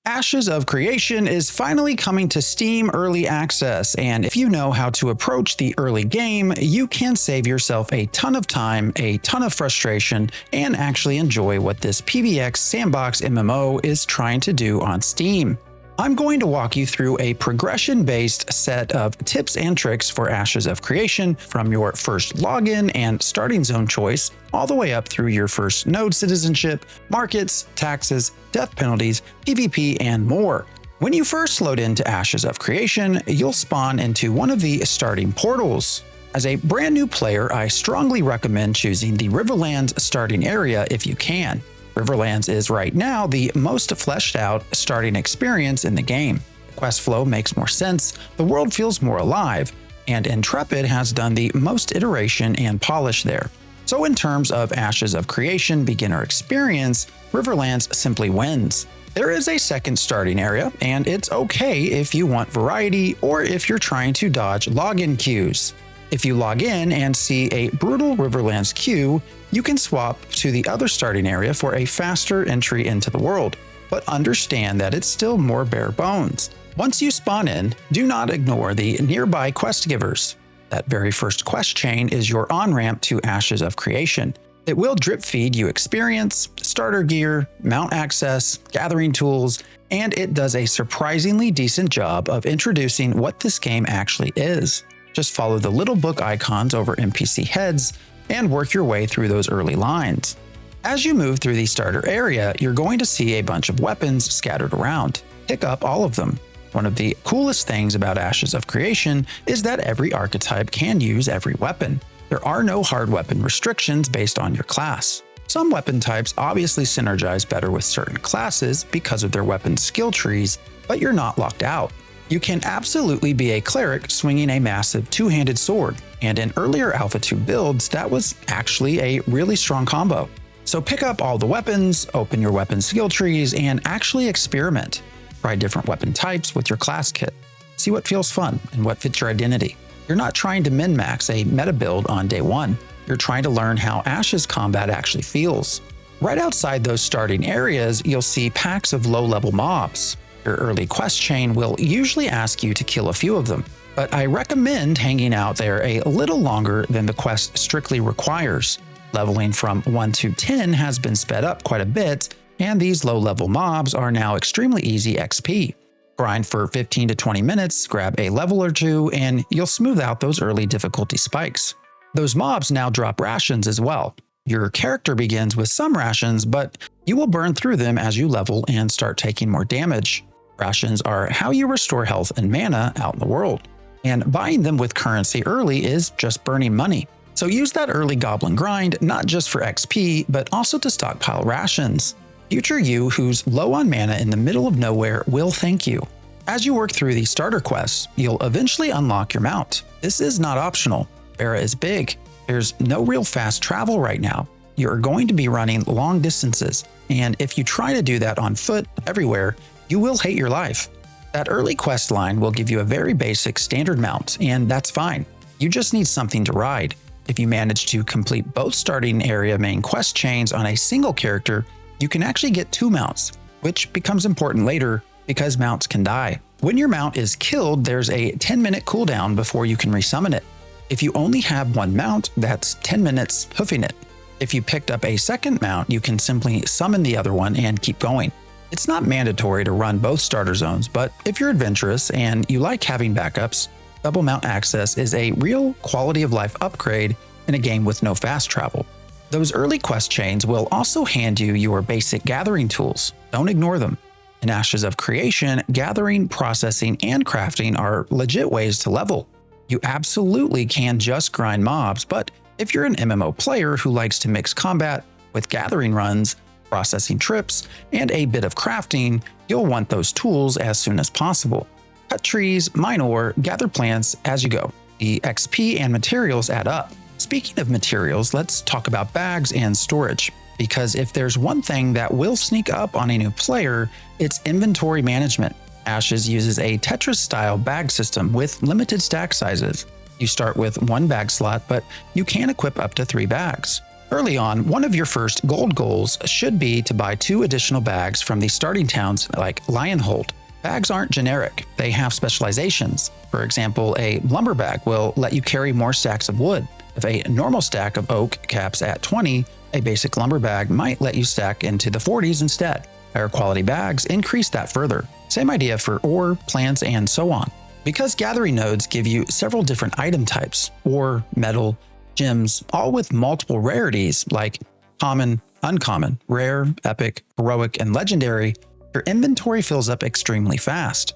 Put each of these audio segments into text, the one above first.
Ashes of Creation is finally coming to Steam Early Access, and if you know how to approach the early game, you can save yourself a ton of time, a ton of frustration, and actually enjoy what this PvX sandbox MMO is trying to do on Steam. I'm going to walk you through a progression-based set of tips and tricks for Ashes of Creation from your first login and starting zone choice all the way up through your first node citizenship, markets, taxes, death penalties, PvP, and more. When you first load into Ashes of Creation, you'll spawn into one of the starting portals. As a brand new player, I strongly recommend choosing the Riverlands starting area if you can. Riverlands is right now the most fleshed out starting experience in the game. The quest flow makes more sense, the world feels more alive, and Intrepid has done the most iteration and polish there. So in terms of Ashes of Creation beginner experience, Riverlands simply wins. There is a second starting area, and it's okay if you want variety or if you're trying to dodge login queues. If you log in and see a brutal Riverlands queue, you can swap to the other starting area for a faster entry into the world, but understand that it's still more bare bones. Once you spawn in, do not ignore the nearby quest givers. That very first quest chain is your on-ramp to Ashes of Creation. It will drip feed you experience, starter gear, mount access, gathering tools, and it does a surprisingly decent job of introducing what this game actually is. Just follow the little book icons over NPC heads and work your way through those early lines. As you move through the starter area, you're going to see a bunch of weapons scattered around. Pick up all of them. One of the coolest things about Ashes of Creation is that every archetype can use every weapon. There are no hard weapon restrictions based on your class. Some weapon types obviously synergize better with certain classes because of their weapon skill trees, but you're not locked out. You can absolutely be a cleric swinging a massive two-handed sword, and in earlier Alpha 2 builds, that was actually a really strong combo. So pick up all the weapons, open your weapon skill trees, and actually experiment. Try different weapon types with your class kit. See what feels fun and what fits your identity. You're not trying to min-max a meta build on day one. You're trying to learn how Ashes combat actually feels. Right outside those starting areas, you'll see packs of low-level mobs. Your early quest chain will usually ask you to kill a few of them, but I recommend hanging out there a little longer than the quest strictly requires. Leveling from 1 to 10 has been sped up quite a bit, and these low-level mobs are now extremely easy XP. Grind for 15 to 20 minutes, grab a level or two, and you'll smooth out those early difficulty spikes. Those mobs now drop rations as well. Your character begins with some rations, but you will burn through them as you level and start taking more damage. Rations are how you restore health and mana out in the world, and buying them with currency early is just burning money. So use that early goblin grind not just for XP, but also to stockpile rations. Future you who's low on mana in the middle of nowhere will thank you. As you work through these starter quests, you'll eventually unlock your mount. This is not optional. Verra is big. There's no real fast travel right now. You're going to be running long distances, and if you try to do that on foot everywhere, you will hate your life. That early quest line will give you a very basic standard mount, and that's fine. You just need something to ride. If you manage to complete both starting area main quest chains on a single character, you can actually get 2 mounts, which becomes important later because mounts can die. When your mount is killed, there's a 10-minute cooldown before you can resummon it. If you only have one mount, that's 10 minutes hoofing it. If you picked up a second mount, you can simply summon the other one and keep going. It's not mandatory to run both starter zones, but if you're adventurous and you like having backups, double mount access is a real quality of life upgrade in a game with no fast travel. Those early quest chains will also hand you your basic gathering tools. Don't ignore them. In Ashes of Creation, gathering, processing, and crafting are legit ways to level. You absolutely can just grind mobs, but if you're an MMO player who likes to mix combat with gathering runs, processing trips, and a bit of crafting, you'll want those tools as soon as possible. Cut trees, mine ore, gather plants as you go. The XP and materials add up. Speaking of materials, let's talk about bags and storage, because if there's one thing that will sneak up on a new player, it's inventory management. Ashes uses a Tetris-style bag system with limited stack sizes. You start with 1 bag slot, but you can equip up to 3 bags. Early on, one of your first gold goals should be to buy 2 additional bags from the starting towns like Lionhold. Bags aren't generic, they have specializations. For example, a lumber bag will let you carry more stacks of wood. If a normal stack of oak caps at 20, a basic lumber bag might let you stack into the 40s instead. Higher quality bags increase that further. Same idea for ore, plants, and so on. Because gathering nodes give you several different item types, ore, metal, gems, all with multiple rarities like common, uncommon, rare, epic, heroic, and legendary, your inventory fills up extremely fast.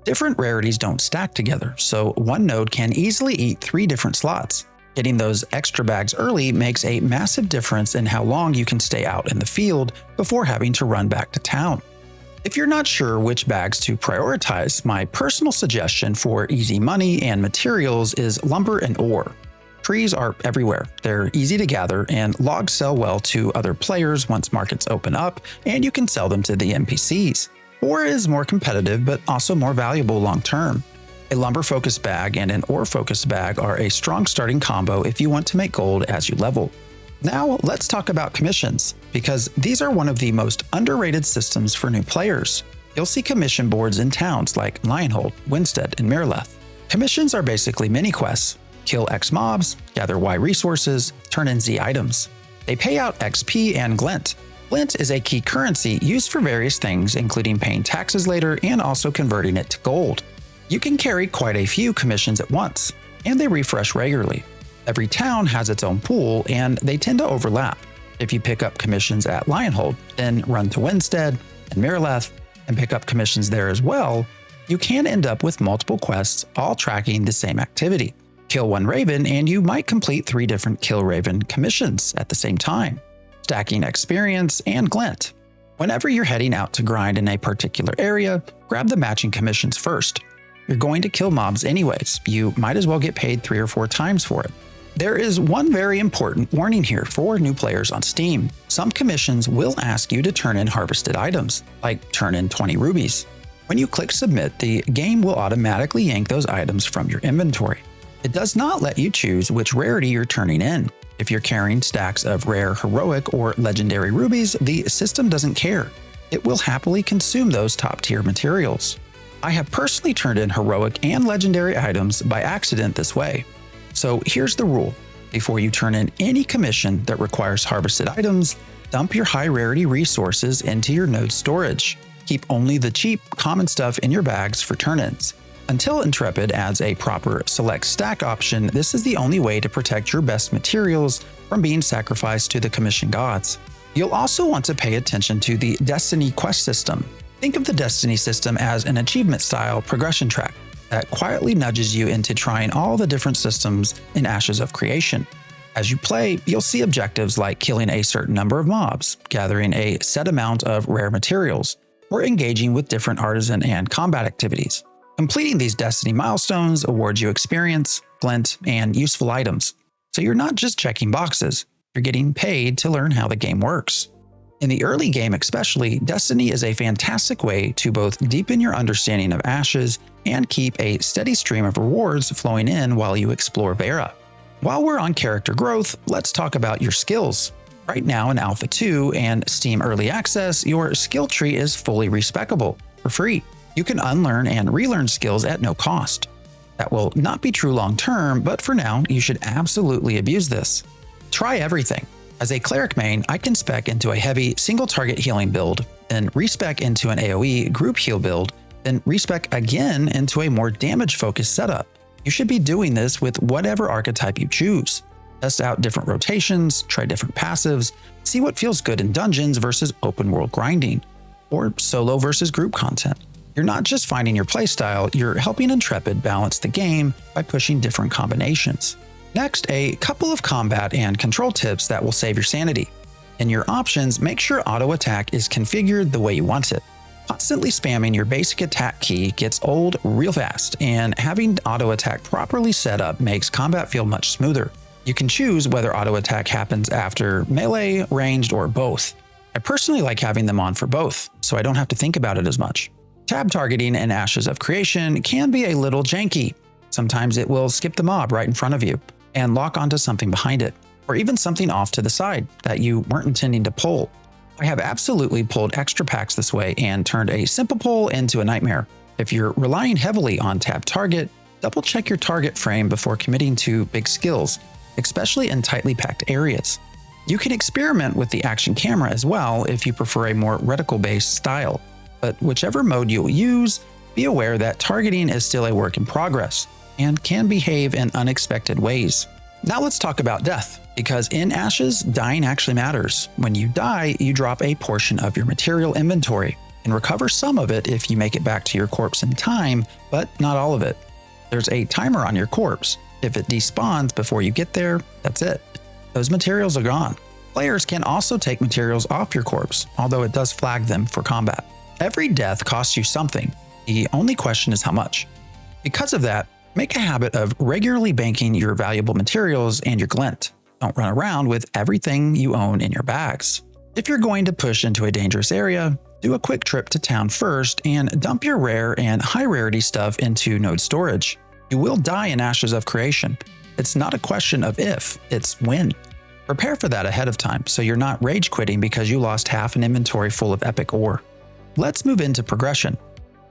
Different rarities don't stack together, so one node can easily eat 3 different slots. Getting those extra bags early makes a massive difference in how long you can stay out in the field before having to run back to town. If you're not sure which bags to prioritize, my personal suggestion for easy money and materials is lumber and ore. Trees are everywhere, they're easy to gather, and logs sell well to other players once markets open up and you can sell them to the NPCs. Ore is more competitive but also more valuable long term. A lumber-focused bag and an ore-focused bag are a strong starting combo if you want to make gold as you level. Now let's talk about commissions, because these are one of the most underrated systems for new players. You'll see commission boards in towns like Lionhold, Winstead, and Mireleth. Commissions are basically mini-quests. Kill X mobs, gather Y resources, turn in Z items. They pay out XP and Glint. Glint is a key currency used for various things, including paying taxes later and also converting it to gold. You can carry quite a few commissions at once, and they refresh regularly. Every town has its own pool, and they tend to overlap. If you pick up commissions at Lionhold, then run to Winstead and Mireleth and pick up commissions there as well, you can end up with multiple quests all tracking the same activity. Kill 1 raven and you might complete 3 different kill raven commissions at the same time, stacking experience and glint. Whenever you're heading out to grind in a particular area, grab the matching commissions first. You're going to kill mobs anyways, you might as well get paid 3 or 4 times for it. There is one very important warning here for new players on Steam. Some commissions will ask you to turn in harvested items, like turn in 20 rubies. When you click submit, the game will automatically yank those items from your inventory. It does not let you choose which rarity you're turning in. If you're carrying stacks of rare, heroic, or legendary rubies, the system doesn't care. It will happily consume those top-tier materials. I have personally turned in heroic and legendary items by accident this way. So here's the rule. Before you turn in any commission that requires harvested items, dump your high rarity resources into your node storage. Keep only the cheap, common stuff in your bags for turn-ins. Until Intrepid adds a proper select stack option, this is the only way to protect your best materials from being sacrificed to the commission gods. You'll also want to pay attention to the Destiny quest system. Think of the Destiny system as an achievement-style progression track that quietly nudges you into trying all the different systems in Ashes of Creation. As you play, you'll see objectives like killing a certain number of mobs, gathering a set amount of rare materials, or engaging with different artisan and combat activities. Completing these Destiny milestones awards you experience, glint, and useful items. So you're not just checking boxes, you're getting paid to learn how the game works. In the early game especially, Destiny is a fantastic way to both deepen your understanding of Ashes and keep a steady stream of rewards flowing in while you explore Verra. While we're on character growth, let's talk about your skills. Right now in Alpha 2 and Steam Early Access, your skill tree is fully respeccable, for free. You can unlearn and relearn skills at no cost. That will not be true long term, but for now, you should absolutely abuse this. Try everything. As a cleric main, I can spec into a heavy single target healing build, then respec into an AoE group heal build, then respec again into a more damage focused setup. You should be doing this with whatever archetype you choose. Test out different rotations, try different passives, see what feels good in dungeons versus open world grinding, or solo versus group content. You're not just finding your playstyle, you're helping Intrepid balance the game by pushing different combinations. Next, a couple of combat and control tips that will save your sanity. In your options, make sure auto attack is configured the way you want it. Constantly spamming your basic attack key gets old real fast, and having auto attack properly set up makes combat feel much smoother. You can choose whether auto attack happens after melee, ranged, or both. I personally like having them on for both, so I don't have to think about it as much. Tab targeting in Ashes of Creation can be a little janky. Sometimes it will skip the mob right in front of you and lock onto something behind it. or even something off to the side that you weren't intending to pull. I have absolutely pulled extra packs this way and turned a simple pull into a nightmare. If you're relying heavily on tabbed target, double check your target frame before committing to big skills, especially in tightly packed areas. You can experiment with the action camera as well if you prefer a more reticle-based style, but whichever mode you'll use, be aware that targeting is still a work in progress and can behave in unexpected ways. Now let's talk about death, because in Ashes, dying actually matters. When you die, you drop a portion of your material inventory and recover some of it if you make it back to your corpse in time, but not all of it. There's a timer on your corpse. If it despawns before you get there, that's it. Those materials are gone. Players can also take materials off your corpse, although it does flag them for combat. Every death costs you something. The only question is how much. Because of that, make a habit of regularly banking your valuable materials and your glint. Don't run around with everything you own in your bags. If you're going to push into a dangerous area, do a quick trip to town first and dump your rare and high rarity stuff into node storage. You will die in Ashes of Creation. It's not a question of if, it's when. Prepare for that ahead of time so you're not rage quitting because you lost half an inventory full of epic ore. Let's move into progression.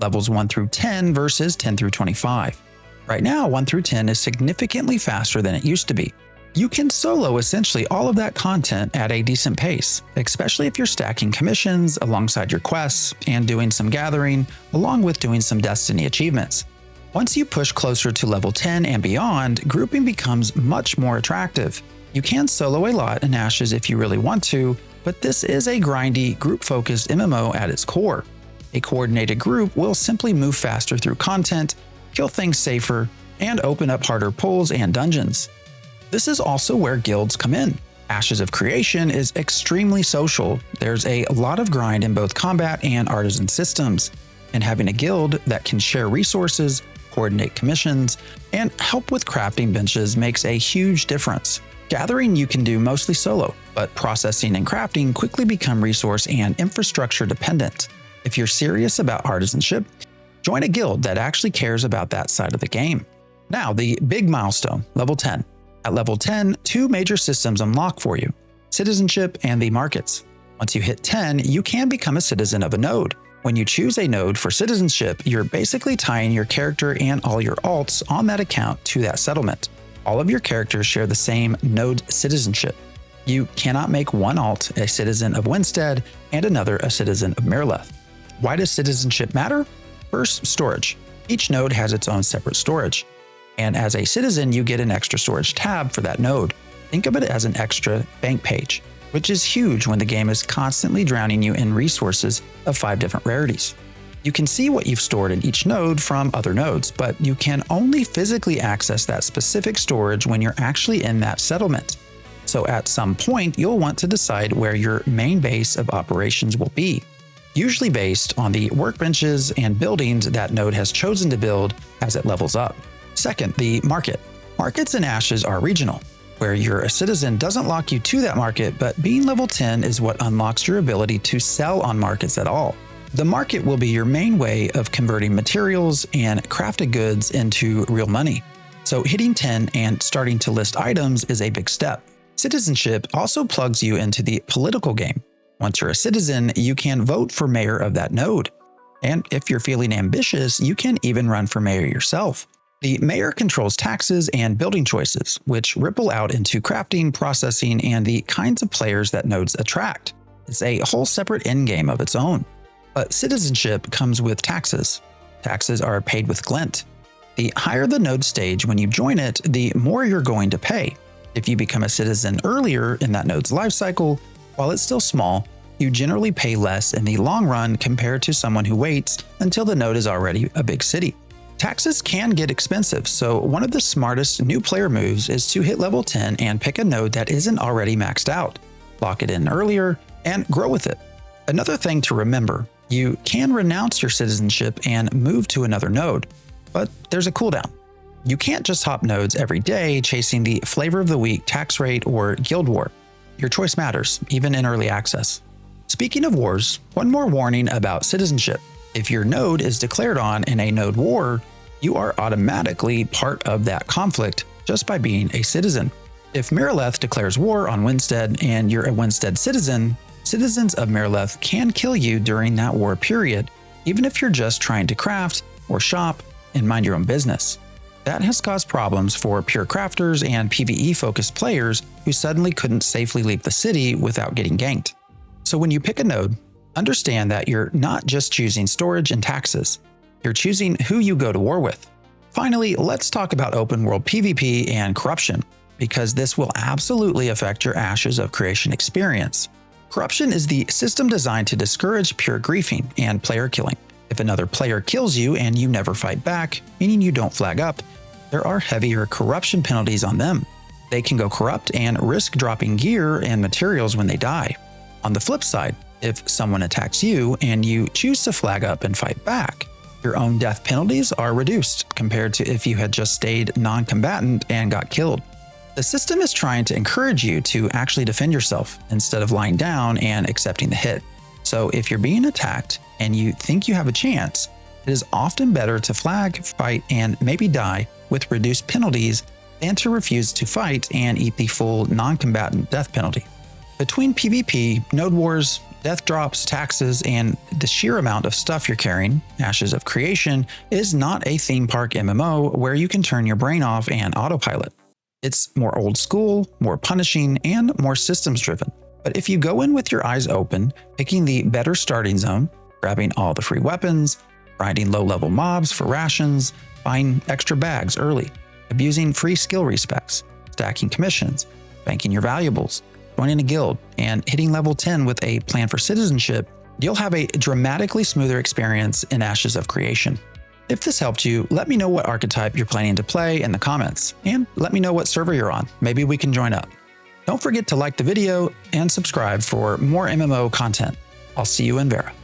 Levels 1 through 10 versus 10 through 25. Right now, 1 through 10 is significantly faster than it used to be. You can solo essentially all of that content at a decent pace, especially if you're stacking commissions alongside your quests and doing some gathering, along with doing some Destiny achievements. Once you push closer to level 10 and beyond, grouping becomes much more attractive. You can solo a lot in Ashes if you really want to, but this is a grindy, group-focused MMO at its core. A coordinated group will simply move faster through content, kill things safer, and open up harder pulls and dungeons. This is also where guilds come in. Ashes of Creation is extremely social. There's a lot of grind in both combat and artisan systems, and having a guild that can share resources, coordinate commissions, and help with crafting benches makes a huge difference. Gathering you can do mostly solo, but processing and crafting quickly become resource and infrastructure dependent. If you're serious about artisanship, join a guild that actually cares about that side of the game. Now, the big milestone, level 10. At level 10, two major systems unlock for you: Citizenship and the markets. Once you hit 10, you can become a citizen of a node. When you choose a node for citizenship, you're basically tying your character and all your alts on that account to that settlement. All of your characters share the same node citizenship. You cannot make one alt a citizen of Winstead and another a citizen of Mirleth. Why does citizenship matter? First, storage. Each node has its own separate storage. And as a citizen, you get an extra storage tab for that node. Think of it as an extra bank page, which is huge when the game is constantly drowning you in resources of 5 different rarities. You can see what you've stored in each node from other nodes, but you can only physically access that specific storage when you're actually in that settlement. So at some point, you'll want to decide where your main base of operations will be, usually based on the workbenches and buildings that node has chosen to build as it levels up. Second, the market. Markets in Ashes are regional. Where you're a citizen doesn't lock you to that market, but being level 10 is what unlocks your ability to sell on markets at all. The market will be your main way of converting materials and crafted goods into real money. So hitting 10 and starting to list items is a big step. Citizenship also plugs you into the political game. Once you're a citizen, you can vote for mayor of that node. And if you're feeling ambitious, you can even run for mayor yourself. The mayor controls taxes and building choices, which ripple out into crafting, processing, and the kinds of players that nodes attract. It's a whole separate endgame of its own. But citizenship comes with taxes. Taxes are paid with glint. The higher the node stage when you join it, the more you're going to pay. If you become a citizen earlier in that node's life cycle, while it's still small, you generally pay less in the long run compared to someone who waits until the node is already a big city. Taxes can get expensive, so one of the smartest new player moves is to hit level 10 and pick a node that isn't already maxed out. Lock it in earlier and grow with it. Another thing to remember, you can renounce your citizenship and move to another node, but there's a cooldown. You can't just hop nodes every day chasing the flavor of the week tax rate or guild war. Your choice matters, even in early access. Speaking of wars, one more warning about citizenship. If your node is declared on in a node war, you are automatically part of that conflict just by being a citizen. If Miraleth declares war on Winstead and you're a Winstead citizen, citizens of Miraleth can kill you during that war period, even if you're just trying to craft or shop and mind your own business. That has caused problems for pure crafters and PvE-focused players who suddenly couldn't safely leave the city without getting ganked. So when you pick a node, understand that you're not just choosing storage and taxes, you're choosing who you go to war with. Finally, let's talk about open world PvP and corruption, because this will absolutely affect your Ashes of Creation experience. Corruption is the system designed to discourage pure griefing and player killing. If another player kills you and you never fight back, meaning you don't flag up, there are heavier corruption penalties on them. They can go corrupt and risk dropping gear and materials when they die. On the flip side, if someone attacks you and you choose to flag up and fight back, your own death penalties are reduced compared to if you had just stayed non-combatant and got killed. The system is trying to encourage you to actually defend yourself instead of lying down and accepting the hit. So if you're being attacked and you think you have a chance, it is often better to flag, fight, and maybe die with reduced penalties than to refuse to fight and eat the full non-combatant death penalty. Between PvP, node wars, death drops, taxes, and the sheer amount of stuff you're carrying, Ashes of Creation is not a theme park MMO where you can turn your brain off and autopilot. It's more old school, more punishing, and more systems driven. But if you go in with your eyes open, picking the better starting zone, grabbing all the free weapons, grinding low-level mobs for rations, buying extra bags early, abusing free skill respecs, stacking commissions, banking your valuables, joining a guild, and hitting level 10 with a plan for citizenship, you'll have a dramatically smoother experience in Ashes of Creation. If this helped you, let me know what archetype you're planning to play in the comments, and let me know what server you're on. Maybe we can join up. Don't forget to like the video and subscribe for more MMO content. I'll see you in Verra.